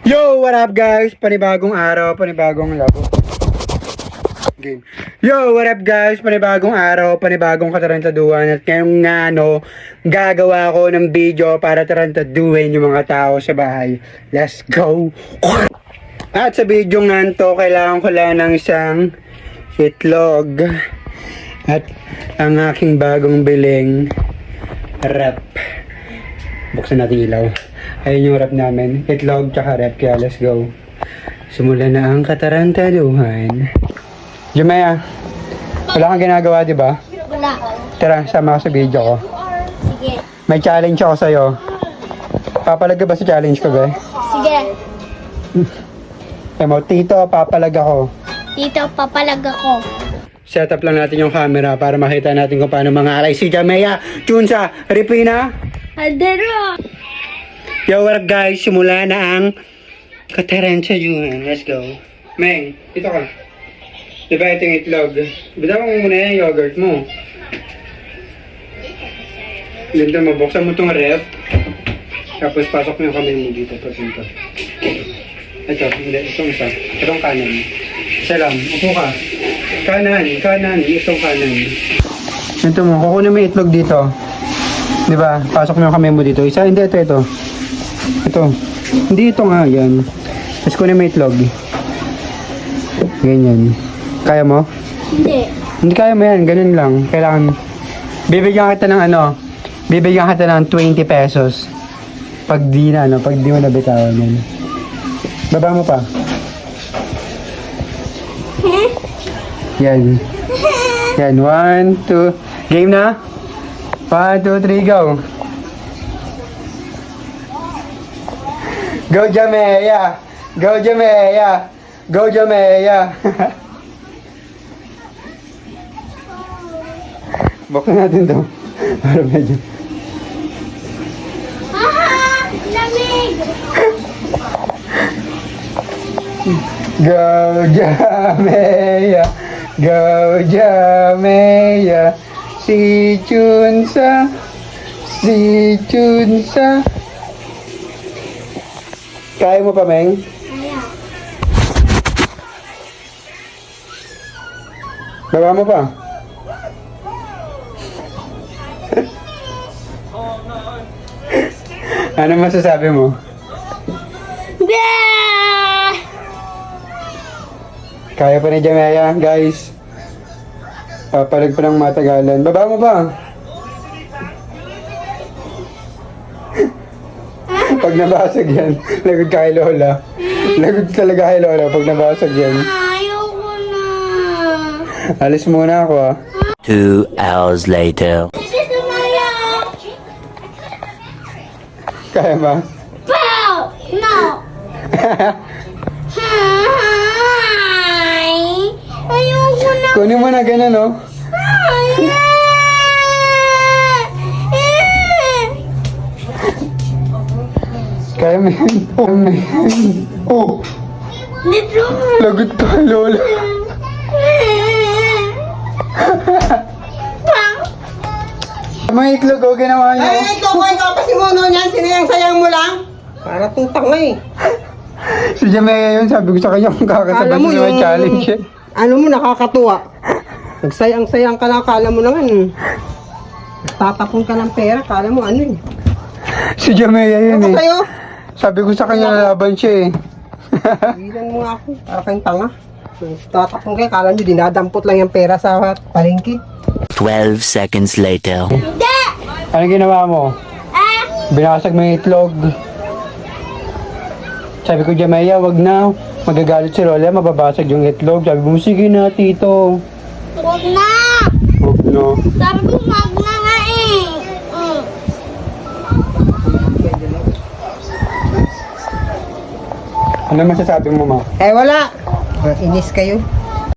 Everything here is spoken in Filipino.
Yo, what up guys? Panibagong araw, panibagong labo. Game. Yo, what up guys? Panibagong araw, panibagong katarantaduhan. At ngayong nga gagawa ko ng video para tarantaduhin yung mga tao sa bahay. Let's go! At sa video nga to, kailangan ko lang ng isang itlog. At ang aking bagong biling rep. Buksan natin ilaw. Ayun yung rep namin. Itlog tsaka rep. Kaya let's go. Simula na ang katarantaduhan. Jumea, wala kang ginagawa, di ba? Wala. Tara, sama ka sa video ko. Sige. May challenge ako sa'yo. Papalag ka ba sa challenge ko, be? Sige. Kaya mo, tito, papalag ako. Dito, papalag ako. Set up lang natin yung camera para makita natin kung paano mangaray si Jamea, Chunsa, Ripina. Aldero! Yo, what up guys? Simula na ang katarantaduhan. Let's go. Meng, dito ka. Diba ito yung itlog? Bitawan mo muna yung yogurt mo. Dito mo, buksan mo itong ref. Tapos pasok mo yung kamay mo dito. Pasunta. Ito, hindi. Itong isa. Itong kanan. Isa lang. Upo ka. Kanan. Itong kanan. Ito mo, kukunin mo yung itlog dito. Diba? Pasok mo yung kamay mo dito. Isa, hindi. Ito. Ito. Hindi ito nga. Yan. Tapos kunin mo yung itlog. Ganyan. Kaya mo? Hindi. Hindi kaya mo yan, ganun lang. Kailangan, bibigyan kita ng 20 pesos. Pag di mo nabitawan yan. Baba mo pa. Yan. Yan, 1, 2, game na? 1, 2, 3, go. Go Jamea! Go Jamea! Go Jamea! Buksan natin to. Para medyo. Ah! Lamig! Go Jamea! Go Jamea! Si Chunsa! Kaya mo pa, Meng? Kaya. Baba mo pa. Ano masasabi mo? Yeah! Kaya pa ni Jamea, guys. Papalag pa ng matagalan. Baba mo ba? Pag nabasag yan, lagod ka kay Lola. Lagod talaga kay Lola pag nabasag yan. Ayoko na. Alis muna ako ah. 2 hours later. Dito na yan. Kaya ba? Pow! No! Hi! Ayoko na. Kunin mo na ganun oh. Kaya mo yun. Oh! Dito. Lagod ka kay Lola. Mga itlog oh, ginawa niyo. Ay, ito ko ikaw pa si Mono niyan. Sinayang-sayang mo lang. Para tong tanga eh. Si Jamea yun, sabi ko sa kanya kung kakatapat mo yung challenge eh. Ano mo, nakakatuwa. Nagsayang-sayang ka na, akala mo naman. Tatapon ka ng pera, akala mo ano eh. Si Jamea yun Ako eh. sa'yo. Sabi ko sa kanya lalaban siya eh. Bilan mo nga ako, para kayong tanga. Tatapon kayo, akala nyo dinadampot lang yung pera sa palengke. 12 seconds later. Ano ginawa mo? Binasag mo yung itlog. Sabi ko, Jamea, wag na. Magagalit si Lola, mababasag yung itlog. Sabi mo, sige na, tito. Huwag na. Wag na. Sabi ko, wag na nga eh. Ano masasabi mo, ma? Eh wala. Inis kayo.